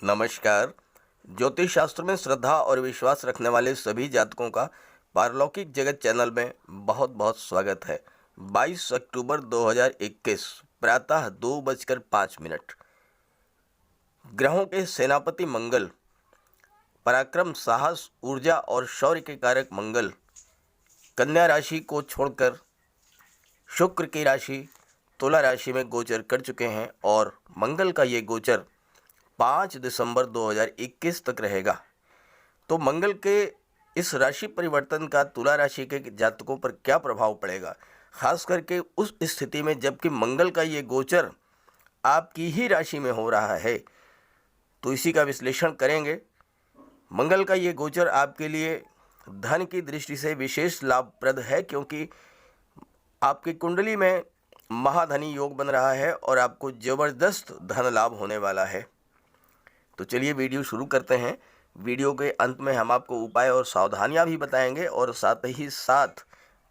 नमस्कार। ज्योतिष शास्त्र में श्रद्धा और विश्वास रखने वाले सभी जातकों का पारलौकिक जगत चैनल में बहुत बहुत स्वागत है। 22 अक्टूबर 2021 प्रातः 2:05 ग्रहों के सेनापति मंगल, पराक्रम, साहस, ऊर्जा और शौर्य के कारक मंगल कन्या राशि को छोड़कर शुक्र की राशि तुला राशि में गोचर कर चुके हैं और मंगल का ये गोचर 5 दिसंबर 2021 तक रहेगा। तो मंगल के इस राशि परिवर्तन का तुला राशि के जातकों पर क्या प्रभाव पड़ेगा, खास करके उस स्थिति में जबकि मंगल का ये गोचर आपकी ही राशि में हो रहा है। तो इसी का विश्लेषण करेंगे। मंगल का ये गोचर आपके लिए धन की दृष्टि से विशेष लाभप्रद है, क्योंकि आपकी कुंडली में महाधनी योग बन रहा है और आपको जबरदस्त धन लाभ होने वाला है। तो चलिए वीडियो शुरू करते हैं। वीडियो के अंत में हम आपको उपाय और सावधानियां भी बताएंगे और साथ ही साथ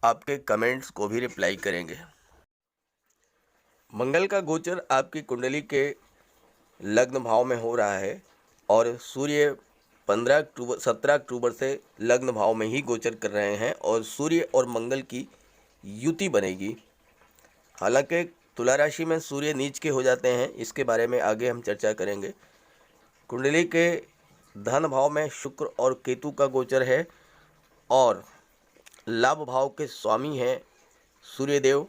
आपके कमेंट्स को भी रिप्लाई करेंगे। मंगल का गोचर आपकी कुंडली के लग्न भाव में हो रहा है और सूर्य 17 अक्टूबर से लग्न भाव में ही गोचर कर रहे हैं और सूर्य और मंगल की युति बनेगी। हालांकि तुला राशि में सूर्य नीच के हो जाते हैं, इसके बारे में आगे हम चर्चा करेंगे। कुंडली के धन भाव में शुक्र और केतु का गोचर है और लाभ भाव के स्वामी हैं सूर्यदेव।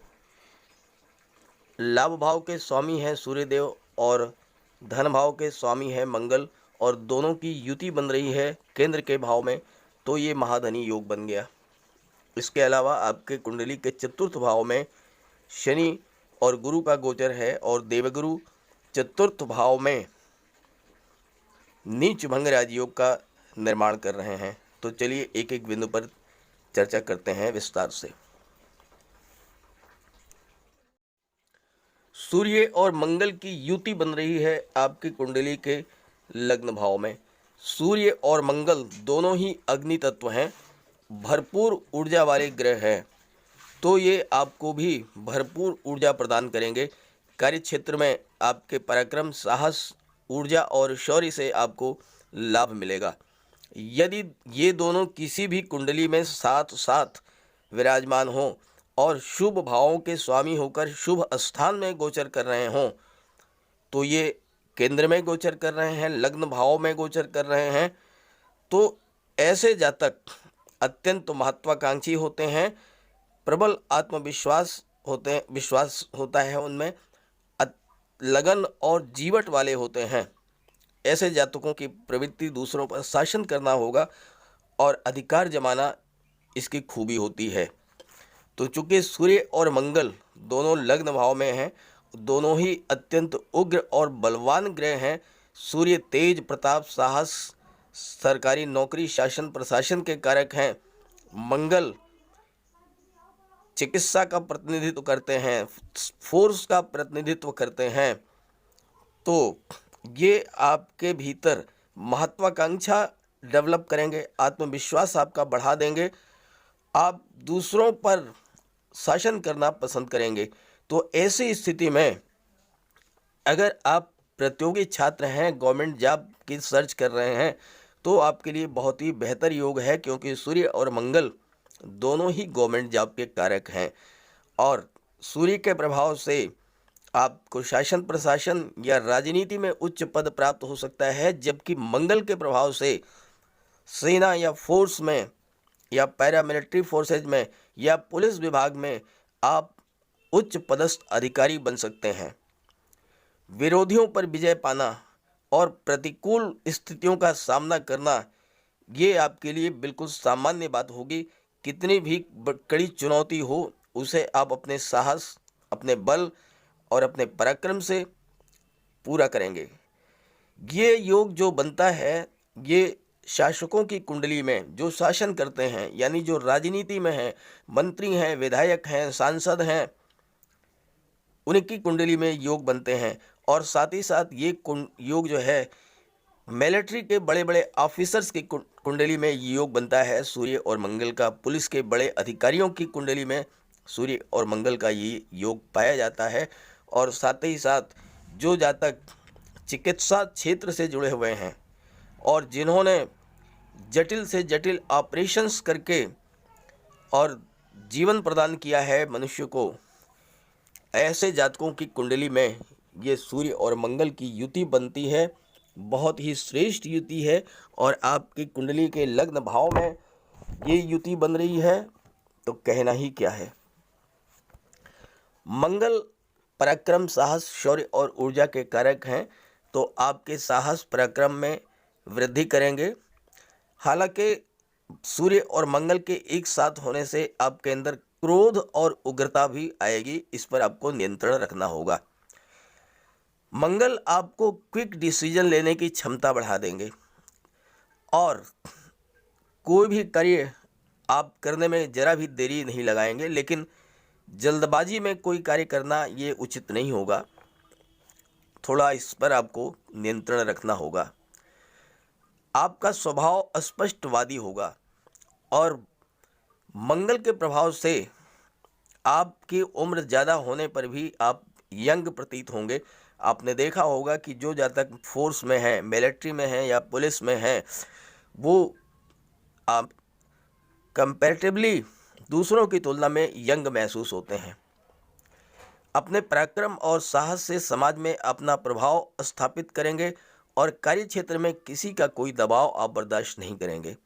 लाभ भाव के स्वामी हैं सूर्यदेव और धन भाव के स्वामी हैं मंगल, और दोनों की युति बन रही है केंद्र के भाव में, तो ये महाधनी योग बन गया। इसके अलावा आपके कुंडली के चतुर्थ भाव में शनि और गुरु का गोचर है और देवगुरु चतुर्थ भाव में नीच भंग राजयोग का निर्माण कर रहे हैं। तो चलिए एक एक बिंदु पर चर्चा करते हैं विस्तार से। सूर्य और मंगल की युति बन रही है आपकी कुंडली के लग्न भाव में। सूर्य और मंगल दोनों ही अग्नि तत्व हैं, भरपूर ऊर्जा वाले ग्रह हैं, तो ये आपको भी भरपूर ऊर्जा प्रदान करेंगे। कार्य क्षेत्र में आपके पराक्रम, साहस, ऊर्जा और शौर्य से आपको लाभ मिलेगा। यदि ये दोनों किसी भी कुंडली में साथ साथ विराजमान हों और शुभ भावों के स्वामी होकर शुभ स्थान में गोचर कर रहे हों, तो ये केंद्र में गोचर कर रहे हैं, लग्न भाव में गोचर कर रहे हैं, तो ऐसे जातक अत्यंत महत्वाकांक्षी होते हैं, प्रबल आत्मविश्वास विश्वास होता है उनमें, लगन और जीवट वाले होते हैं। ऐसे जातकों की प्रवृत्ति दूसरों पर शासन करना होगा और अधिकार जमाना इसकी खूबी होती है। तो चूंकि सूर्य और मंगल दोनों लग्न भाव में हैं, दोनों ही अत्यंत उग्र और बलवान ग्रह हैं। सूर्य तेज, प्रताप, साहस, सरकारी नौकरी, शासन प्रशासन के कारक हैं। मंगल चिकित्सा का प्रतिनिधित्व करते हैं, फोर्स का प्रतिनिधित्व करते हैं। तो ये आपके भीतर महत्वाकांक्षा डेवलप करेंगे, आत्मविश्वास आपका बढ़ा देंगे, आप दूसरों पर शासन करना पसंद करेंगे। तो ऐसी स्थिति में अगर आप प्रतियोगी छात्र हैं, गवर्नमेंट जॉब की सर्च कर रहे हैं, तो आपके लिए बहुत ही बेहतर योग है, क्योंकि सूर्य और मंगल दोनों ही गवर्नमेंट जॉब के कारक हैं और सूर्य के प्रभाव से आपको शासन प्रशासन या राजनीति में उच्च पद प्राप्त हो सकता है, जबकि मंगल के प्रभाव से सेना या फोर्स में या पैरामिलिट्री फोर्सेज में या पुलिस विभाग में आप उच्च पदस्थ अधिकारी बन सकते हैं। विरोधियों पर विजय पाना और प्रतिकूल स्थितियों का सामना करना, ये आपके लिए बिल्कुल सामान्य बात होगी। कितनी भी कड़ी चुनौती हो, उसे आप अपने साहस, अपने बल और अपने पराक्रम से पूरा करेंगे। ये योग जो बनता है, ये शासकों की कुंडली में जो शासन करते हैं, यानी जो राजनीति में हैं, मंत्री हैं, विधायक हैं, सांसद हैं, उनकी कुंडली में योग बनते हैं। और साथ ही साथ ये योग जो है मिलिट्री के बड़े बड़े ऑफिसर्स की कुंडली में योग बनता है सूर्य और मंगल का। पुलिस के बड़े अधिकारियों की कुंडली में सूर्य और मंगल का ये योग पाया जाता है। और साथ ही साथ जो जातक चिकित्सा क्षेत्र से जुड़े हुए हैं और जिन्होंने जटिल से जटिल ऑपरेशंस करके और जीवन प्रदान किया है मनुष्य को, ऐसे जातकों की कुंडली में ये सूर्य और मंगल की युति बनती है। बहुत ही श्रेष्ठ युति है और आपकी कुंडली के लग्न भाव में ये युति बन रही है तो कहना ही क्या है। मंगल पराक्रम, साहस, शौर्य और ऊर्जा के कारक हैं, तो आपके साहस पराक्रम में वृद्धि करेंगे। हालांकि सूर्य और मंगल के एक साथ होने से आपके अंदर क्रोध और उग्रता भी आएगी, इस पर आपको नियंत्रण रखना होगा। मंगल आपको क्विक डिसीजन लेने की क्षमता बढ़ा देंगे और कोई भी कार्य आप करने में जरा भी देरी नहीं लगाएंगे, लेकिन जल्दबाजी में कोई कार्य करना ये उचित नहीं होगा। थोड़ा इस पर आपको नियंत्रण रखना होगा। आपका स्वभाव स्पष्टवादी होगा और मंगल के प्रभाव से आपकी उम्र ज़्यादा होने पर भी आप यंग प्रतीत होंगे। आपने देखा होगा कि जो जातक फोर्स में हैं, मिलिट्री में हैं या पुलिस में हैं, वो आप कंपैरेटिवली दूसरों की तुलना में यंग महसूस होते हैं। अपने पराक्रम और साहस से समाज में अपना प्रभाव स्थापित करेंगे और कार्य क्षेत्र में किसी का कोई दबाव आप बर्दाश्त नहीं करेंगे।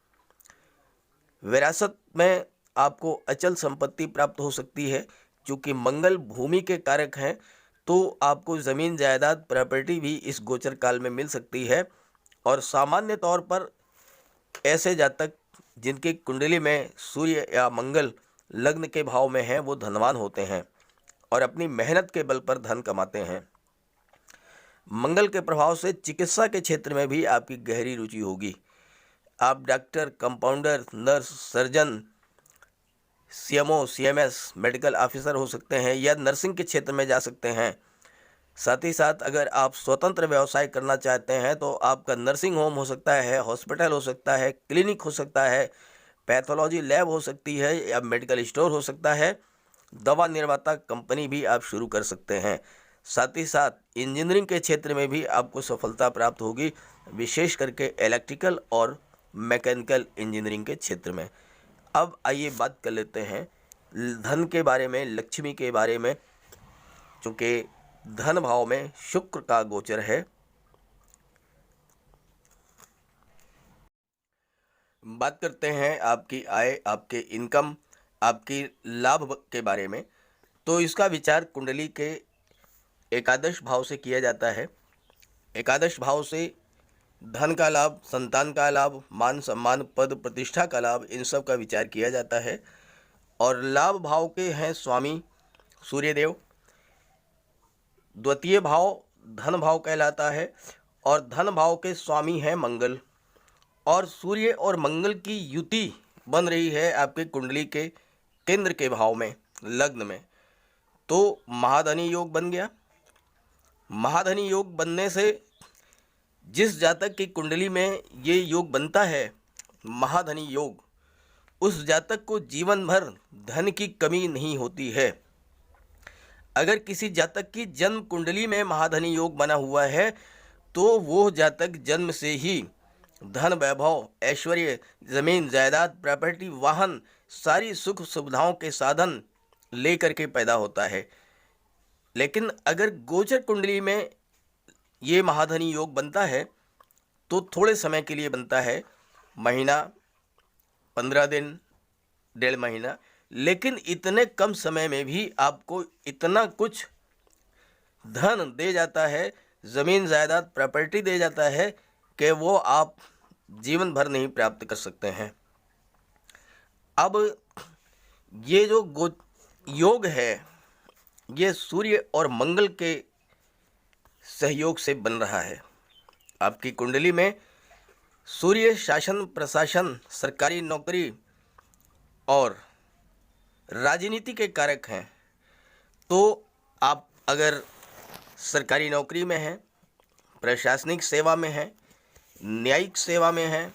विरासत में आपको अचल संपत्ति प्राप्त हो सकती है, क्योंकि मंगल भूमि के कारक हैं, तो आपको ज़मीन जायदाद प्रॉपर्टी भी इस गोचर काल में मिल सकती है। और सामान्य तौर पर ऐसे जातक जिनकी कुंडली में सूर्य या मंगल लग्न के भाव में हैं, वो धनवान होते हैं और अपनी मेहनत के बल पर धन कमाते हैं। मंगल के प्रभाव से चिकित्सा के क्षेत्र में भी आपकी गहरी रुचि होगी। आप doctor, compounder, nurse, surgeon, CMO, CMS, medical officer हो सकते हैं या नर्सिंग के क्षेत्र में जा सकते हैं। साथ ही साथ अगर आप स्वतंत्र व्यवसाय करना चाहते हैं तो आपका नर्सिंग होम हो सकता है, हॉस्पिटल हो सकता है, क्लिनिक हो सकता है, पैथोलॉजी लैब हो सकती है या मेडिकल स्टोर हो सकता है, दवा निर्माता कंपनी भी आप शुरू कर सकते हैं। साथ ही साथ इंजीनियरिंग के क्षेत्र में भी आपको सफलता प्राप्त होगी, विशेष करके इलेक्ट्रिकल और मैकेनिकल इंजीनियरिंग के क्षेत्र में। अब आइए बात कर लेते हैं धन के बारे में, लक्ष्मी के बारे में। चूँकि धन भाव में शुक्र का गोचर है, बात करते हैं आपकी आय, आपके इनकम, आपकी लाभ के बारे में। तो इसका विचार कुंडली के एकादश भाव से किया जाता है। एकादश भाव से धन का लाभ, संतान का लाभ, मान सम्मान, पद प्रतिष्ठा का लाभ, इन सब का विचार किया जाता है। और लाभ भाव के हैं स्वामी सूर्यदेव। द्वितीय भाव धन भाव कहलाता है और धन भाव के स्वामी हैं मंगल। और सूर्य और मंगल की युति बन रही है आपके कुंडली के केंद्र के भाव में, लग्न में, तो महाधनी योग बन गया। महाधनी योग बनने से जिस जातक की कुंडली में ये योग बनता है, महाधनी योग, उस जातक को जीवन भर धन की कमी नहीं होती है। अगर किसी जातक की जन्म कुंडली में महाधनी योग बना हुआ है तो वो जातक जन्म से ही धन, वैभव, ऐश्वर्य, जमीन जायदाद, प्रॉपर्टी, वाहन, सारी सुख सुविधाओं के साधन लेकर के पैदा होता है। लेकिन अगर गोचर कुंडली में ये महाधनी योग बनता है तो थोड़े समय के लिए बनता है, महीना, 15 दिन, 1.5 महीना, लेकिन इतने कम समय में भी आपको इतना कुछ धन दे जाता है, ज़मीन जायदाद प्रॉपर्टी दे जाता है कि वो आप जीवन भर नहीं प्राप्त कर सकते हैं। अब ये जो योग है, ये सूर्य और मंगल के सहयोग से बन रहा है। आपकी कुंडली में सूर्य शासन, प्रशासन, सरकारी नौकरी और राजनीति के कारक हैं। तो आप अगर सरकारी नौकरी में हैं, प्रशासनिक सेवा में हैं, न्यायिक सेवा में हैं,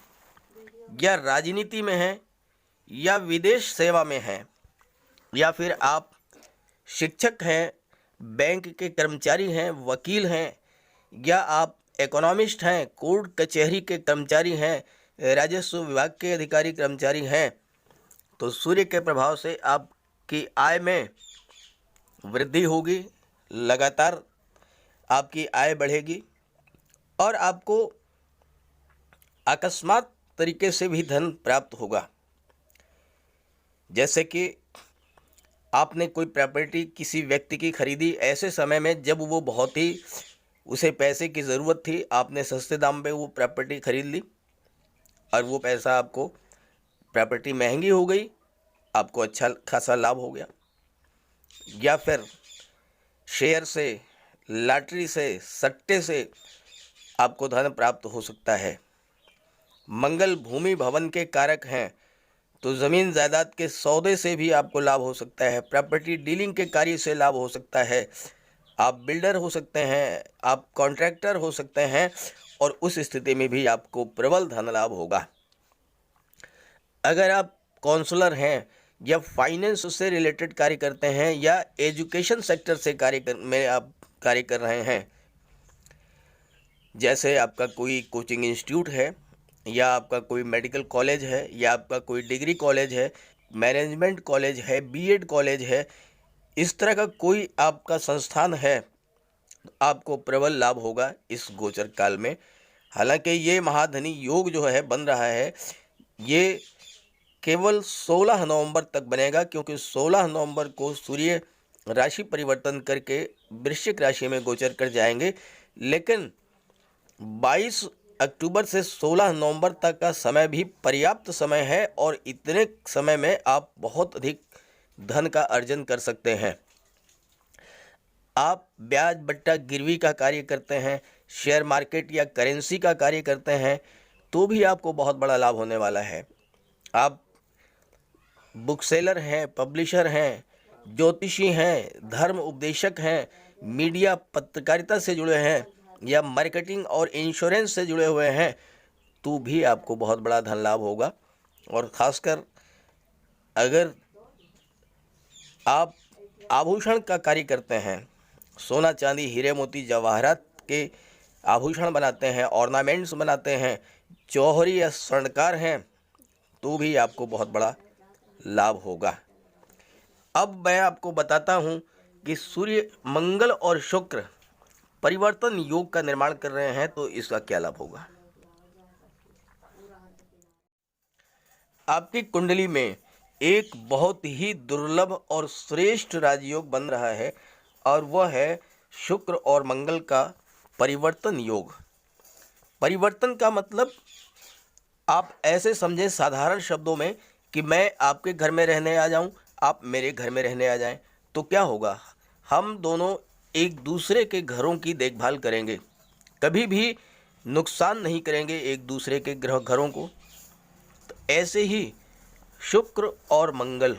या राजनीति में हैं, या विदेश सेवा में हैं, या फिर आप शिक्षक हैं, बैंक के कर्मचारी हैं, वकील हैं, या आप इकोनॉमिस्ट हैं, कोर्ट कचहरी के कर्मचारी हैं, राजस्व विभाग के अधिकारी कर्मचारी हैं, तो सूर्य के प्रभाव से आपकी आय में वृद्धि होगी, लगातार आपकी आय बढ़ेगी और आपको अकस्मात तरीके से भी धन प्राप्त होगा। जैसे कि आपने कोई प्रॉपर्टी किसी व्यक्ति की खरीदी ऐसे समय में जब वो बहुत ही उसे पैसे की ज़रूरत थी, आपने सस्ते दाम पे वो प्रॉपर्टी खरीद ली और वो पैसा आपको, प्रॉपर्टी महंगी हो गई, आपको अच्छा खासा लाभ हो गया। या फिर शेयर से, लॉटरी से, सट्टे से आपको धन प्राप्त हो सकता है। मंगल भूमि भवन के कारक हैं, तो ज़मीन जायदाद के सौदे से भी आपको लाभ हो सकता है। प्रॉपर्टी डीलिंग के कार्य से लाभ हो सकता है। आप बिल्डर हो सकते हैं, आप कॉन्ट्रैक्टर हो सकते हैं और उस स्थिति में भी आपको प्रबल धन लाभ होगा। अगर आप काउंसलर हैं या फाइनेंस से रिलेटेड कार्य करते हैं या एजुकेशन सेक्टर से आप कार्य कर रहे हैं, जैसे आपका कोई कोचिंग इंस्टीट्यूट है या आपका कोई मेडिकल कॉलेज है या आपका कोई डिग्री कॉलेज है, मैनेजमेंट कॉलेज है, बीएड कॉलेज है, इस तरह का कोई आपका संस्थान है, आपको प्रबल लाभ होगा इस गोचर काल में। हालांकि ये महाधनी योग जो है बन रहा है, ये केवल 16 नवंबर तक बनेगा, क्योंकि 16 नवंबर को सूर्य राशि परिवर्तन करके वृश्चिक राशि में गोचर कर जाएंगे। लेकिन 22 अक्टूबर से 16 नवंबर तक का समय भी पर्याप्त समय है और इतने समय में आप बहुत अधिक धन का अर्जन कर सकते हैं। आप ब्याज बट्टा गिरवी का कार्य करते हैं, शेयर मार्केट या करेंसी का कार्य करते हैं, तो भी आपको बहुत बड़ा लाभ होने वाला है। आप बुक सेलर हैं, पब्लिशर हैं, ज्योतिषी हैं, धर्म उपदेशक हैं, मीडिया पत्रकारिता से जुड़े हैं या मार्केटिंग और इंश्योरेंस से जुड़े हुए हैं, तो भी आपको बहुत बड़ा धन लाभ होगा। और ख़ासकर अगर आप आभूषण का कार्य करते हैं, सोना चांदी हीरे मोती जवाहरात के आभूषण बनाते हैं, ऑर्नामेंट्स बनाते हैं, जौहरी या स्वर्णकार हैं, तो भी आपको बहुत बड़ा लाभ होगा। अब मैं आपको बताता हूं कि सूर्य, मंगल और शुक्र परिवर्तन योग का निर्माण कर रहे हैं, तो इसका क्या लाभ होगा। आपकी कुंडली में एक बहुत ही दुर्लभ और श्रेष्ठ राजयोग बन रहा है और वह है शुक्र और मंगल का परिवर्तन योग। परिवर्तन का मतलब आप ऐसे समझें साधारण शब्दों में कि मैं आपके घर में रहने आ जाऊं, आप मेरे घर में रहने आ जाएं, तो क्या होगा, हम दोनों एक दूसरे के घरों की देखभाल करेंगे, कभी भी नुकसान नहीं करेंगे एक दूसरे के घरों को। तो ऐसे ही शुक्र और मंगल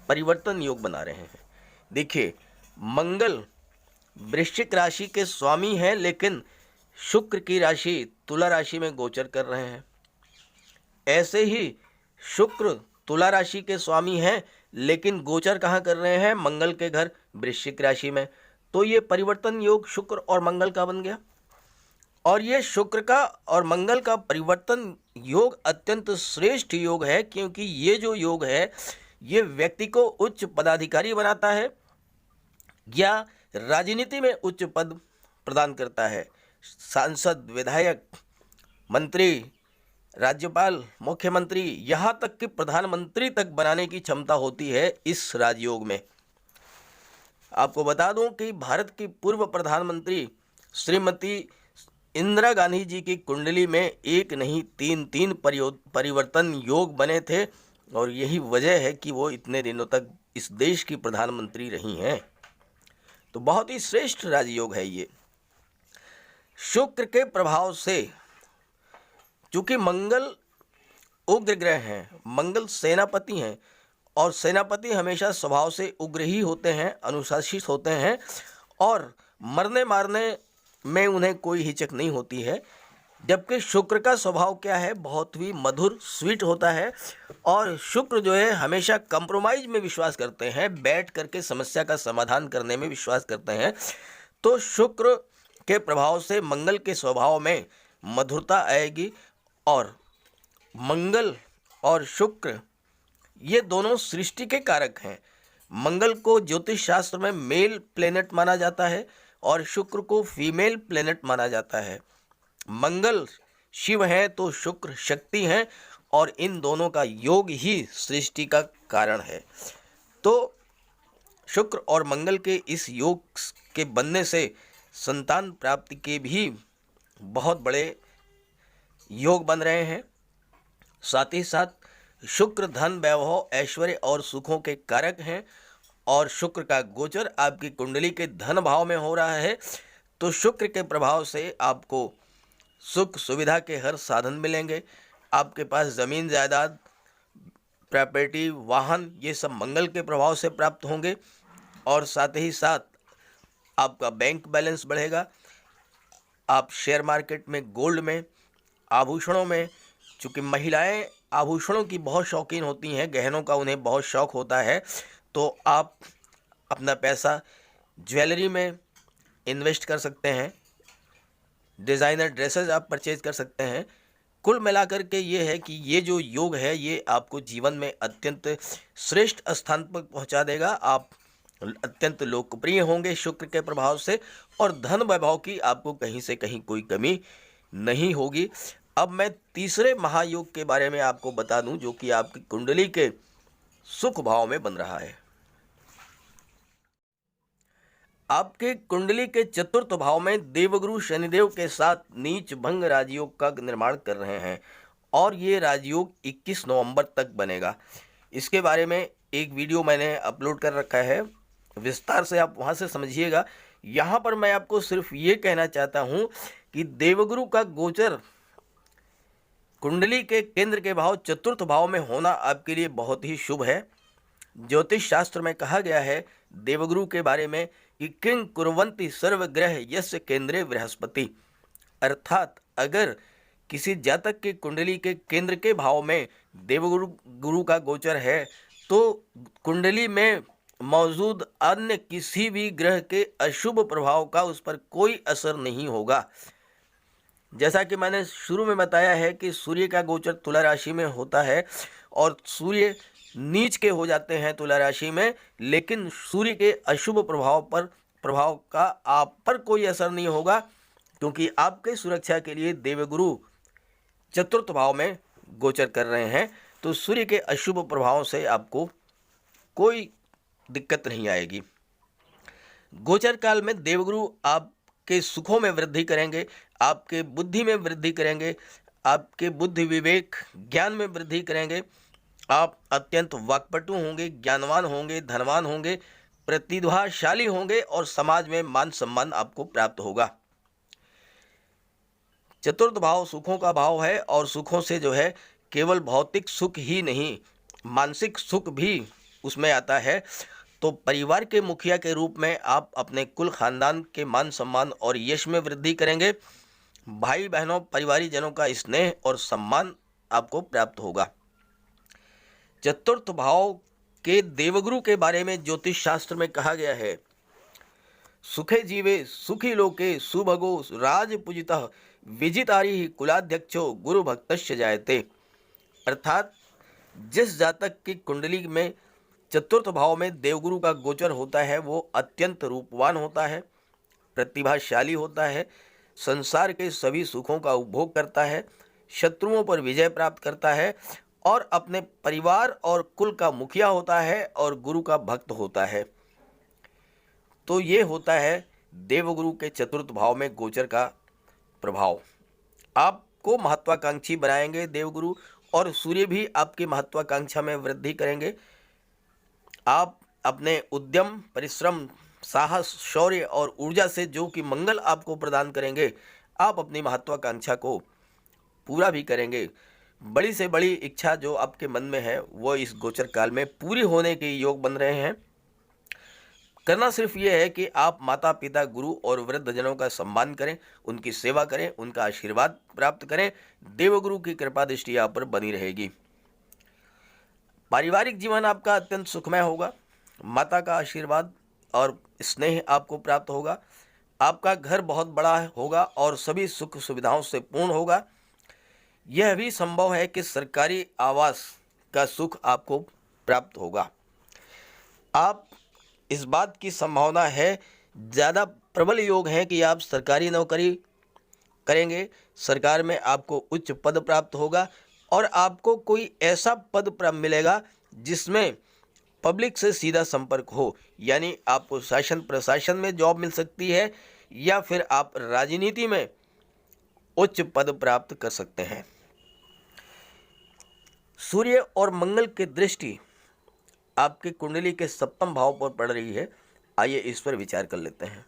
परिवर्तन योग बना रहे हैं। देखिए, मंगल वृश्चिक राशि के स्वामी हैं, लेकिन शुक्र की राशि तुला राशि में गोचर कर रहे हैं। ऐसे ही शुक्र तुला राशि के स्वामी हैं, लेकिन गोचर कहाँ कर रहे हैं, मंगल के घर वृश्चिक राशि में। तो ये परिवर्तन योग शुक्र और मंगल का बन गया। और ये शुक्र का और मंगल का परिवर्तन योग अत्यंत श्रेष्ठ योग है, क्योंकि ये जो योग है ये व्यक्ति को उच्च पदाधिकारी बनाता है या राजनीति में उच्च पद प्रदान करता है। सांसद, विधायक, मंत्री, राज्यपाल, मुख्यमंत्री, यहाँ तक कि प्रधानमंत्री तक बनाने की क्षमता होती है इस राजयोग में। आपको बता दूं कि भारत की पूर्व प्रधानमंत्री श्रीमती इंदिरा गांधी जी की कुंडली में एक नहीं तीन परिवर्तन योग बने थे, और यही वजह है कि वो इतने दिनों तक इस देश की प्रधानमंत्री रही हैं। तो बहुत ही श्रेष्ठ राजयोग है ये। शुक्र के प्रभाव से, चूंकि मंगल उग्र ग्रह हैं, मंगल सेनापति हैं, और सेनापति हमेशा स्वभाव से उग्र ही होते हैं, अनुशासित होते हैं, और मरने मारने में उन्हें कोई हिचक नहीं होती है। जबकि शुक्र का स्वभाव क्या है, बहुत ही मधुर, स्वीट होता है। और शुक्र जो है हमेशा कंप्रोमाइज में विश्वास करते हैं, बैठ करके समस्या का समाधान करने में विश्वास करते हैं। तो शुक्र के प्रभाव से मंगल के स्वभाव में मधुरता आएगी। और मंगल और शुक्र ये दोनों सृष्टि के कारक हैं। मंगल को ज्योतिष शास्त्र में मेल प्लेनेट माना जाता है और शुक्र को फीमेल प्लेनेट माना जाता है। मंगल शिव है तो शुक्र शक्ति है, और इन दोनों का योग ही सृष्टि का कारण है। तो शुक्र और मंगल के इस योग के बनने से संतान प्राप्ति के भी बहुत बड़े योग बन रहे हैं। साथ ही साथ शुक्र धन, वैभव, ऐश्वर्य और सुखों के कारक हैं, और शुक्र का गोचर आपकी कुंडली के धन भाव में हो रहा है। तो शुक्र के प्रभाव से आपको सुख सुविधा के हर साधन मिलेंगे। आपके पास ज़मीन जायदाद, प्रॉपर्टी, वाहन ये सब मंगल के प्रभाव से प्राप्त होंगे। और साथ ही साथ आपका बैंक बैलेंस बढ़ेगा। आप शेयर मार्केट में, गोल्ड में, आभूषणों में, चूँकि महिलाएं आभूषणों की बहुत शौकीन होती हैं, गहनों का उन्हें बहुत शौक़ होता है, तो आप अपना पैसा ज्वेलरी में इन्वेस्ट कर सकते हैं, डिज़ाइनर ड्रेसेस आप परचेज कर सकते हैं। कुल मिलाकर के ये है कि ये जो योग है ये आपको जीवन में अत्यंत श्रेष्ठ स्थान पर पहुंचा देगा। आप अत्यंत लोकप्रिय होंगे शुक्र के प्रभाव से, और धन वैभव की आपको कहीं से कहीं कोई कमी नहीं होगी। अब मैं तीसरे महायोग के बारे में आपको बता दूं, जो कि आपकी कुंडली के सुख भाव में बन रहा है। आपके कुंडली के चतुर्थ भाव में देवगुरु शनिदेव के साथ नीच भंग राजयोग का निर्माण कर रहे हैं, और ये राजयोग 21 नवंबर तक बनेगा। इसके बारे में एक वीडियो मैंने अपलोड कर रखा है, विस्तार से आप वहां से समझिएगा। यहाँ पर मैं आपको सिर्फ ये कहना चाहता हूँ कि देवगुरु का गोचर कुंडली के केंद्र के भाव चतुर्थ भाव में होना आपके लिए बहुत ही शुभ है। ज्योतिष शास्त्र में कहा गया है देवगुरु के बारे में कि किंग कुर्वन्ति सर्वग्रह यस्य केंद्रे बृहस्पति, अर्थात अगर किसी जातक की कुंडली के केंद्र के भाव में देवगुरु का गोचर है तो कुंडली में मौजूद अन्य किसी भी ग्रह के अशुभ प्रभाव का उस पर कोई असर नहीं होगा। जैसा कि मैंने शुरू में बताया है कि सूर्य का गोचर तुला राशि में होता है, और सूर्य नीच के हो जाते हैं तुला राशि में, लेकिन सूर्य के अशुभ प्रभाव का आप पर कोई असर नहीं होगा, क्योंकि आपके सुरक्षा के लिए देवगुरु चतुर्थ भाव में गोचर कर रहे हैं। तो सूर्य के अशुभ प्रभाव से आपको कोई दिक्कत नहीं आएगी। गोचर काल में देवगुरु आपके सुखों में वृद्धि करेंगे, आपके बुद्धि में वृद्धि करेंगे, आपके बुद्धि विवेक ज्ञान में वृद्धि करेंगे। आप अत्यंत वाक्पटु होंगे, ज्ञानवान होंगे, धनवान होंगे, प्रतिभाशाली होंगे, और समाज में मान सम्मान आपको प्राप्त होगा। चतुर्थ भाव सुखों का भाव है, और सुखों से जो है केवल भौतिक सुख ही नहीं, मानसिक सुख भी उसमें आता है। तो परिवार के मुखिया के रूप में आप अपने कुल खानदान के मान सम्मान और यश में वृद्धि करेंगे। भाई बहनों, परिवारीजनों का स्नेह और सम्मान आपको प्राप्त होगा। चतुर्थ भाव के देवगुरु के बारे में ज्योतिष शास्त्र में कहा गया है, सुखे जीवे सुखी लोके सुभगो राजपूजितः विजितारि कुलाध्यक्षो गुरु भक्तस्य जायते। अर्थात जिस जातक की कुंडली में चतुर्थ भाव में देवगुरु का गोचर होता है वो अत्यंत रूपवान होता है, प्रतिभाशाली होता है, संसार के सभी सुखों का उपभोग करता है, शत्रुओं पर विजय प्राप्त करता है, और अपने परिवार और कुल का मुखिया होता है, और गुरु का भक्त होता है। तो ये होता है देवगुरु के चतुर्थ भाव में गोचर का प्रभाव। आपको महत्वाकांक्षी बनाएंगे देवगुरु, और सूर्य भी आपकी महत्वाकांक्षा में वृद्धि करेंगे। आप अपने उद्यम, परिश्रम, साहस, शौर्य और ऊर्जा से जो कि मंगल आपको प्रदान करेंगे, आप अपनी महत्वाकांक्षा को पूरा भी करेंगे। बड़ी से बड़ी इच्छा जो आपके मन में है वो इस गोचर काल में पूरी होने के योग बन रहे हैं। करना सिर्फ ये है कि आप माता पिता, गुरु और वृद्धजनों का सम्मान करें, उनकी सेवा करें, उनका आशीर्वाद प्राप्त करें। देवगुरु की कृपा दृष्टि आप पर बनी रहेगी। पारिवारिक जीवन आपका अत्यंत सुखमय होगा। माता का आशीर्वाद और स्नेह आपको प्राप्त होगा। आपका घर बहुत बड़ा होगा और सभी सुख सुविधाओं से पूर्ण होगा। यह भी संभव है कि सरकारी आवास का सुख आपको प्राप्त होगा। आप इस बात की संभावना है, ज़्यादा प्रबल योग है कि आप सरकारी नौकरी करेंगे, सरकार में आपको उच्च पद प्राप्त होगा और आपको कोई ऐसा पद प्राप्त मिलेगा जिसमें पब्लिक से सीधा संपर्क हो, यानी आपको शासन प्रशासन में जॉब मिल सकती है या फिर आप राजनीति में उच्च पद प्राप्त कर सकते हैं। सूर्य और मंगल की दृष्टि आपकी कुंडली के सप्तम भाव पर पड़ रही है। आइए इस पर विचार कर लेते हैं।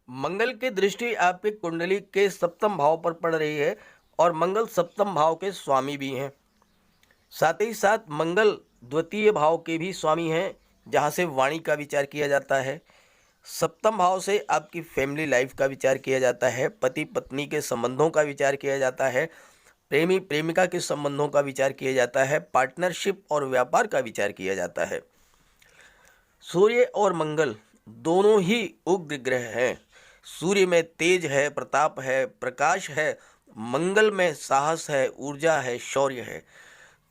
मंगल की दृष्टि आपकी कुंडली के सप्तम भाव पर पड़ रही है और मंगल सप्तम भाव के स्वामी भी हैं। साथ ही साथ मंगल द्वितीय भाव के भी स्वामी हैं, जहां से वाणी का विचार किया जाता है। सप्तम भाव से आपकी फैमिली लाइफ का विचार किया जाता है, पति पत्नी के संबंधों का विचार किया जाता है, प्रेमी प्रेमिका के संबंधों का विचार किया जाता है, पार्टनरशिप और व्यापार का विचार किया जाता है। सूर्य और मंगल दोनों ही उग्र ग्रह हैं। सूर्य में तेज है, प्रताप है, प्रकाश है, मंगल में साहस है, ऊर्जा है, शौर्य है।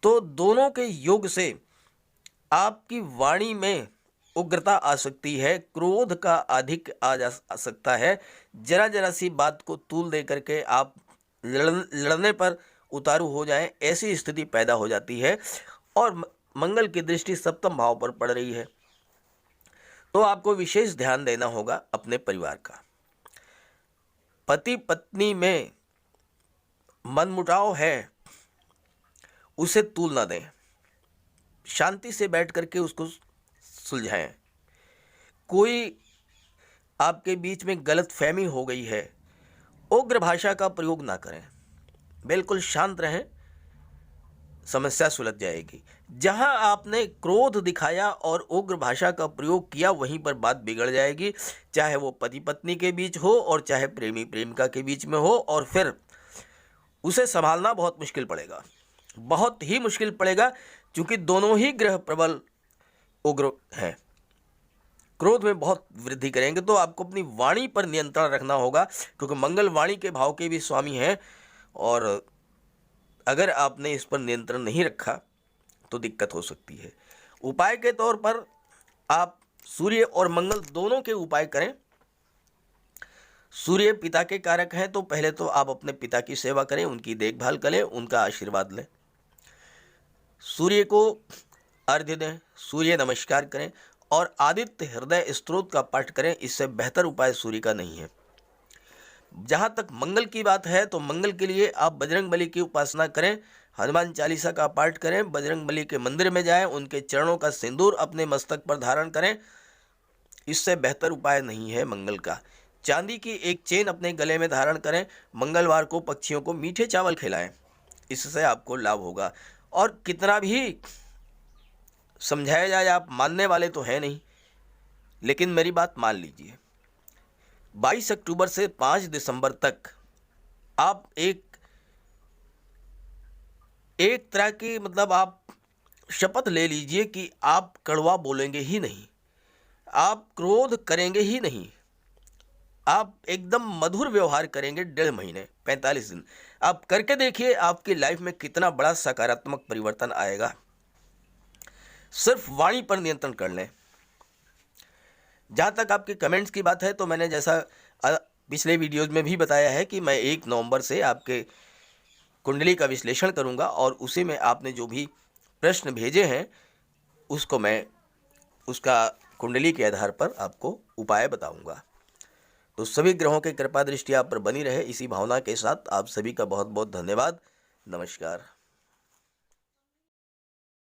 तो दोनों के योग से आपकी वाणी में उग्रता आ सकती है, क्रोध का अधिक आ सकता है। जरा जरा सी बात को तूल दे करके आप लड़ने पर उतारू हो जाएं, ऐसी स्थिति पैदा हो जाती है। और मंगल की दृष्टि सप्तम भाव पर पड़ रही है, तो आपको विशेष ध्यान देना होगा अपने परिवार का। पति पत्नी में मनमुटाव है, उसे तूल ना दें, शांति से बैठ करके उसको सुलझाएं। कोई आपके बीच में गलत फहमी हो गई है, उग्र भाषा का प्रयोग ना करें, बिल्कुल शांत रहें, समस्या सुलझ जाएगी। जहां आपने क्रोध दिखाया और उग्र भाषा का प्रयोग किया, वहीं पर बात बिगड़ जाएगी, चाहे वो पति पत्नी के बीच हो और चाहे प्रेमी प्रेमिका के बीच में हो। और फिर उसे संभालना बहुत मुश्किल पड़ेगा, बहुत ही मुश्किल पड़ेगा, क्योंकि दोनों ही ग्रह प्रबल उग्र हैं, क्रोध में बहुत वृद्धि करेंगे। तो आपको अपनी वाणी पर नियंत्रण रखना होगा, क्योंकि मंगल वाणी के भाव के भी स्वामी हैं, और अगर आपने इस पर नियंत्रण नहीं रखा तो दिक्कत हो सकती है। उपाय के तौर पर आप सूर्य और मंगल दोनों के उपाय करें। सूर्य पिता के कारक हैं, तो पहले तो आप अपने पिता की सेवा करें, उनकी देखभाल करें, उनका आशीर्वाद लें। सूर्य को अर्घ्य दें, सूर्य नमस्कार करें और आदित्य हृदय स्तोत्र का पाठ करें। इससे बेहतर उपाय सूर्य का नहीं है। जहाँ तक मंगल की बात है, तो मंगल के लिए आप बजरंगबली की उपासना करें, हनुमान चालीसा का पाठ करें, बजरंगबली के मंदिर में जाएं, उनके चरणों का सिंदूर अपने मस्तक पर धारण करें। इससे बेहतर उपाय नहीं है मंगल का। चांदी की एक चेन अपने गले में धारण करें। मंगलवार को पक्षियों को मीठे चावल खिलाएं, इससे आपको लाभ होगा। और कितना भी समझाया जाए, आप मानने वाले तो हैं नहीं, लेकिन मेरी बात मान लीजिए। 22 अक्टूबर से 5 दिसंबर तक आप एक तरह की आप शपथ ले लीजिए कि आप कड़वा बोलेंगे ही नहीं, आप क्रोध करेंगे ही नहीं, आप एकदम मधुर व्यवहार करेंगे। 1.5 महीने 45 दिन आप करके देखिए, आपकी लाइफ में कितना बड़ा सकारात्मक परिवर्तन आएगा। सिर्फ वाणी पर नियंत्रण कर लें। जहाँ तक आपके कमेंट्स की बात है, तो मैंने जैसा पिछले वीडियोज़ में भी बताया है कि मैं 1 नवंबर से आपके कुंडली का विश्लेषण करूँगा और उसी में आपने जो भी प्रश्न भेजे हैं उसको मैं उसका कुंडली के आधार पर आपको उपाय बताऊँगा। तो सभी ग्रहों की कृपा दृष्टि आप पर बनी रहे, इसी भावना के साथ आप सभी का बहुत बहुत धन्यवाद। नमस्कार।